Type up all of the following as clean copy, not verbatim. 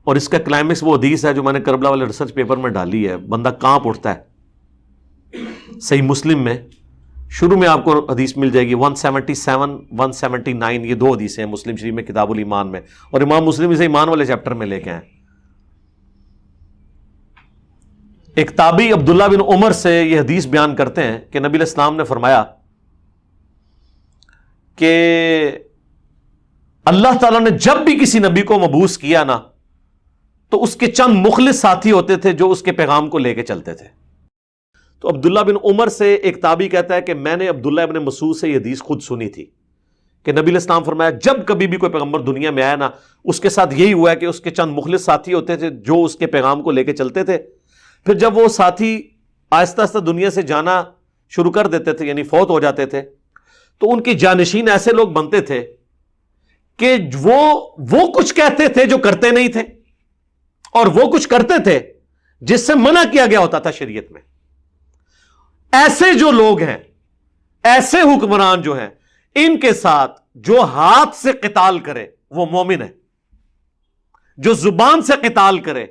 اور اس کا کلائمیکس وہ حدیث ہے جو میں نے کربلا والے ریسرچ پیپر میں ڈالی ہے، بندہ کانپ اٹھتا ہے۔ صحیح مسلم میں شروع میں آپ کو حدیث مل جائے گی 177 179، یہ دو حدیثیں ہیں مسلم شریف میں کتاب الایمان میں، اور امام مسلم اسے ایمان والے چیپٹر میں لے کے ہیں۔ ایک تابعی عبداللہ بن عمر سے یہ حدیث بیان کرتے ہیں کہ نبی علیہ السلام نے فرمایا کہ اللہ تعالیٰ نے جب بھی کسی نبی کو مبعوث کیا نا تو اس کے چند مخلص ساتھی ہوتے تھے جو اس کے پیغام کو لے کے چلتے تھے۔ تو عبداللہ بن عمر سے ایک تابعی کہتا ہے کہ میں نے عبداللہ ابن مسعود سے یہ حدیث خود سنی تھی کہ نبی علیہ السلام فرمایا جب کبھی بھی کوئی پیغمبر دنیا میں آیا نا اس کے ساتھ یہی ہوا ہے کہ اس کے چند مخلص ساتھی ہوتے تھے جو اس کے پیغام کو لے کے چلتے تھے، پھر جب وہ ساتھی آہستہ آہستہ دنیا سے جانا شروع کر دیتے تھے یعنی فوت ہو جاتے تھے تو ان کے جانشین ایسے لوگ بنتے تھے کہ وہ کچھ کہتے تھے جو کرتے نہیں تھے، اور وہ کچھ کرتے تھے جس سے منع کیا گیا ہوتا تھا شریعت میں۔ ایسے جو لوگ ہیں، ایسے حکمران جو ہیں، ان کے ساتھ جو ہاتھ سے قتال کرے وہ مومن ہے، جو زبان سے قتال کرے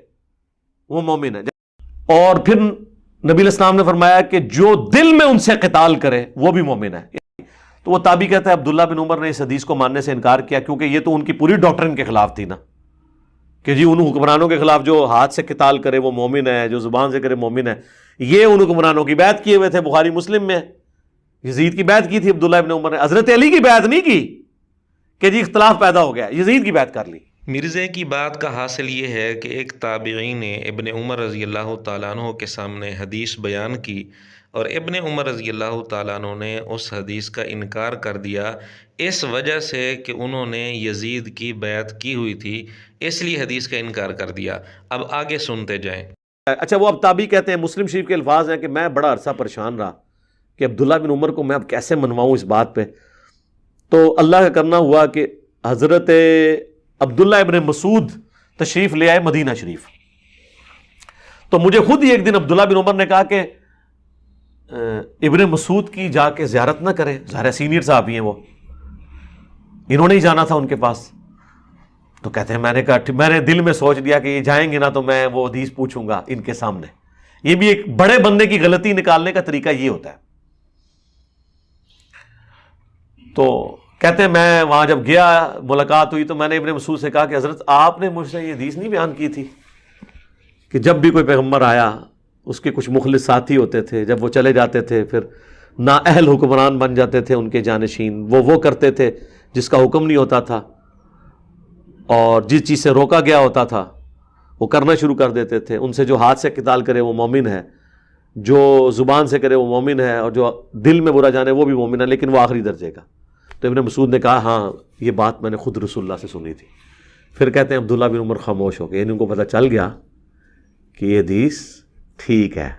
وہ مومن ہے، اور پھر نبی علیہ السلام نے فرمایا کہ جو دل میں ان سے قتال کرے وہ بھی مومن ہے۔ تو وہ تابعی کہتا ہے عبداللہ بن عمر نے اس حدیث کو ماننے سے انکار کیا کیونکہ یہ تو ان کی پوری ڈاکٹرن کے خلاف تھی نا، کہ جی ان حکمرانوں کے خلاف جو ہاتھ سے قتال کرے وہ مومن ہے، جو زبان سے کرے مومن ہے۔ یہ ان حکمرانوں کی بیعت کیے ہوئے تھے، بخاری مسلم میں یزید کی بیعت کی تھی عبداللہ ابن عمر نے، حضرت علی کی بیعت نہیں کی کہ جی اختلاف پیدا ہو گیا، یزید کی بیعت کر لی۔ مرزے کی بات کا حاصل یہ ہے کہ ایک تابعی نے ابن عمر رضی اللہ تعالیٰ عنہ کے سامنے حدیث بیان کی اور ابن عمر رضی اللہ تعالیٰ عنہ نے اس حدیث کا انکار کر دیا اس وجہ سے کہ انہوں نے یزید کی بیعت کی ہوئی تھی، اس لیے حدیث کا انکار کر دیا۔ اب آگے سنتے جائیں۔ اچھا، وہ اب تابعی کہتے ہیں مسلم شریف کے الفاظ ہیں کہ میں بڑا عرصہ پریشان رہا کہ عبداللہ بن عمر کو میں اب کیسے منواؤں اس بات پہ، تو اللہ کا کرنا ہوا کہ حضرت عبداللہ ابن مسعود تشریف لے آئے مدینہ شریف۔ تو مجھے خود ہی ایک دن عبداللہ بن عمر نے کہا کہ ابن مسعود کی جا کے زیارت نہ کریں، ظاہر سینئر صاحب ہی ہیں وہ، انہوں نے ہی جانا تھا ان کے پاس۔ تو کہتے ہیں میں نے کہا میں نے دل میں سوچ لیا کہ یہ جائیں گے نا تو میں وہ حدیث پوچھوں گا ان کے سامنے۔ یہ بھی ایک بڑے بندے کی غلطی نکالنے کا طریقہ یہ ہوتا ہے۔ تو کہتے ہیں میں وہاں جب گیا ملاقات ہوئی تو میں نے ابن مسعود سے کہا کہ حضرت آپ نے مجھ سے یہ حدیث نہیں بیان کی تھی کہ جب بھی کوئی پیغمبر آیا اس کے کچھ مخلص ساتھی ہوتے تھے، جب وہ چلے جاتے تھے پھر نااہل حکمران بن جاتے تھے ان کے جانشین، وہ کرتے تھے جس کا حکم نہیں ہوتا تھا، اور جس چیز سے روکا گیا ہوتا تھا وہ کرنا شروع کر دیتے تھے۔ ان سے جو ہاتھ سے قتال کرے وہ مومن ہے، جو زبان سے کرے وہ مومن ہے، اور جو دل میں برا جانے وہ بھی مومن ہے، لیکن وہ آخری درجے کا۔ تو ابن مسعود نے کہا ہاں یہ بات میں نے خود رسول اللہ سے سنی تھی۔ پھر کہتے ہیں عبداللہ بن عمر خاموش ہو گئے، یعنی ان کو پتہ چل گیا کہ یہ حدیث ٹھیک ہے۔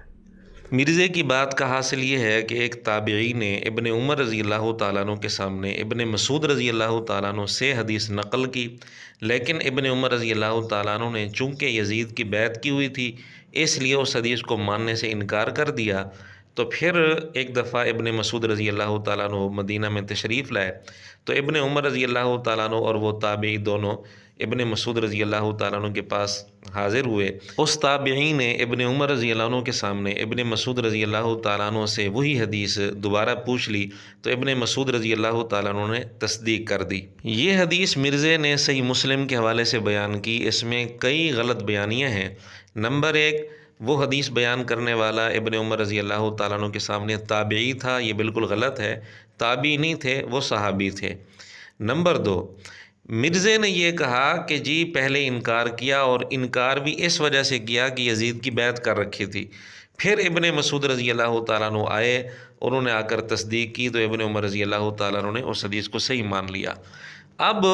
مرزے کی بات کا حاصل یہ ہے کہ ایک تابعی نے ابن عمر رضی اللہ تعالیٰ عنہ کے سامنے ابن مسعود رضی اللہ تعالیٰ عنہ سے حدیث نقل کی، لیکن ابن عمر رضی اللہ تعالیٰ عنہ نے چونکہ یزید کی بیعت کی ہوئی تھی اس لیے اس حدیث کو ماننے سے انکار کر دیا۔ تو پھر ایک دفعہ ابن مسعود رضی اللہ تعالیٰ عنہ مدینہ میں تشریف لائے تو ابن عمر رضی اللہ تعالیٰ عنہ اور وہ تابعی دونوں ابن مسعود رضی اللہ تعالیٰ عنہ کے پاس حاضر ہوئے۔ اس تابعی نے ابن عمر رضی اللہ عنہ کے سامنے ابن مسعود رضی اللہ تعالیٰ عنہ سے وہی حدیث دوبارہ پوچھ لی تو ابن مسعود رضی اللہ تعالیٰ عنہ نے تصدیق کر دی۔ یہ حدیث مرزے نے صحیح مسلم کے حوالے سے بیان کی، اس میں کئی غلط بیانیاں ہیں۔ نمبر 1، وہ حدیث بیان کرنے والا ابن عمر رضی اللہ تعالیٰ عنہ کے سامنے تابعی تھا، یہ بالکل غلط ہے، تابعی نہیں تھے، وہ صحابی تھے۔ نمبر 2، مرزے نے یہ کہا کہ جی پہلے انکار کیا، اور انکار بھی اس وجہ سے کیا کہ یزید کی بیعت کر رکھی تھی۔ پھر ابن مسعود رضی اللہ تعالیٰ عنہ آئے، انہوں نے آ کر تصدیق کی تو ابن عمر رضی اللہ تعالیٰ عنہ نے اس حدیث کو صحیح مان لیا۔ اب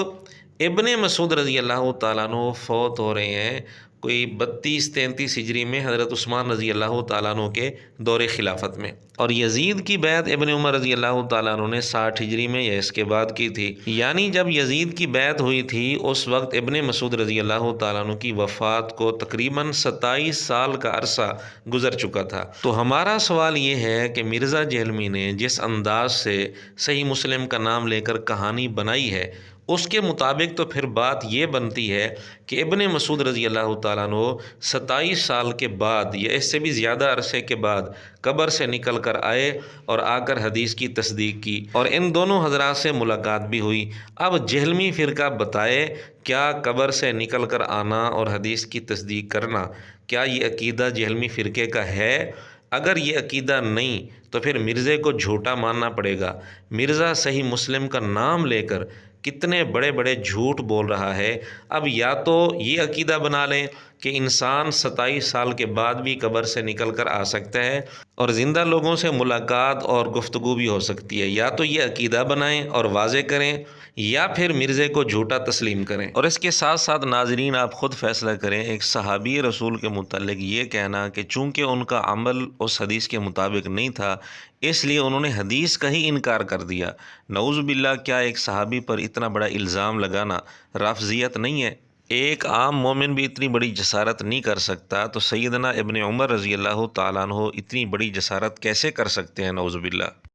ابن مسعود رضی اللہ تعالیٰ عنہ فوت ہو رہے ہیں کوئی 32-33 ہجری میں حضرت عثمان رضی اللہ تعالیٰ عنہ کے دور خلافت میں، اور یزید کی بیعت ابن عمر رضی اللہ تعالیٰ عنہ نے 60 ہجری میں یا اس کے بعد کی تھی، یعنی جب یزید کی بیعت ہوئی تھی اس وقت ابن مسعود رضی اللہ تعالیٰ عنہ کی وفات کو تقریباً 27 سال کا عرصہ گزر چکا تھا۔ تو ہمارا سوال یہ ہے کہ مرزا جہلمی نے جس انداز سے صحیح مسلم کا نام لے کر کہانی بنائی ہے اس کے مطابق تو پھر بات یہ بنتی ہے کہ ابن مسعود رضی اللہ تعالیٰ عنہ 27 سال کے بعد یا اس سے بھی زیادہ عرصے کے بعد قبر سے نکل کر آئے اور آ کر حدیث کی تصدیق کی، اور ان دونوں حضرات سے ملاقات بھی ہوئی۔ اب جہلمی فرقہ بتائے کیا قبر سے نکل کر آنا اور حدیث کی تصدیق کرنا کیا یہ عقیدہ جہلمی فرقے کا ہے؟ اگر یہ عقیدہ نہیں تو پھر مرزے کو جھوٹا ماننا پڑے گا۔ مرزا صحیح مسلم کا نام لے کر کتنے بڑے بڑے جھوٹ بول رہا ہے۔ اب یا تو یہ عقیدہ بنا لیں کہ انسان 27 سال کے بعد بھی قبر سے نکل کر آ سکتا ہے اور زندہ لوگوں سے ملاقات اور گفتگو بھی ہو سکتی ہے، یا تو یہ عقیدہ بنائیں اور واضح کریں یا پھر مرزے کو جھوٹا تسلیم کریں۔ اور اس کے ساتھ ساتھ ناظرین آپ خود فیصلہ کریں، ایک صحابی رسول کے متعلق یہ کہنا کہ چونکہ ان کا عمل اس حدیث کے مطابق نہیں تھا اس لیے انہوں نے حدیث کا ہی انکار کر دیا، نعوذ باللہ، کیا ایک صحابی پر اتنا بڑا الزام لگانا رافضیت نہیں ہے؟ ایک عام مومن بھی اتنی بڑی جسارت نہیں کر سکتا، تو سیدنا ابن عمر رضی اللہ تعالیٰ عنہ اتنی بڑی جسارت کیسے کر سکتے ہیں؟ نعوذ باللہ۔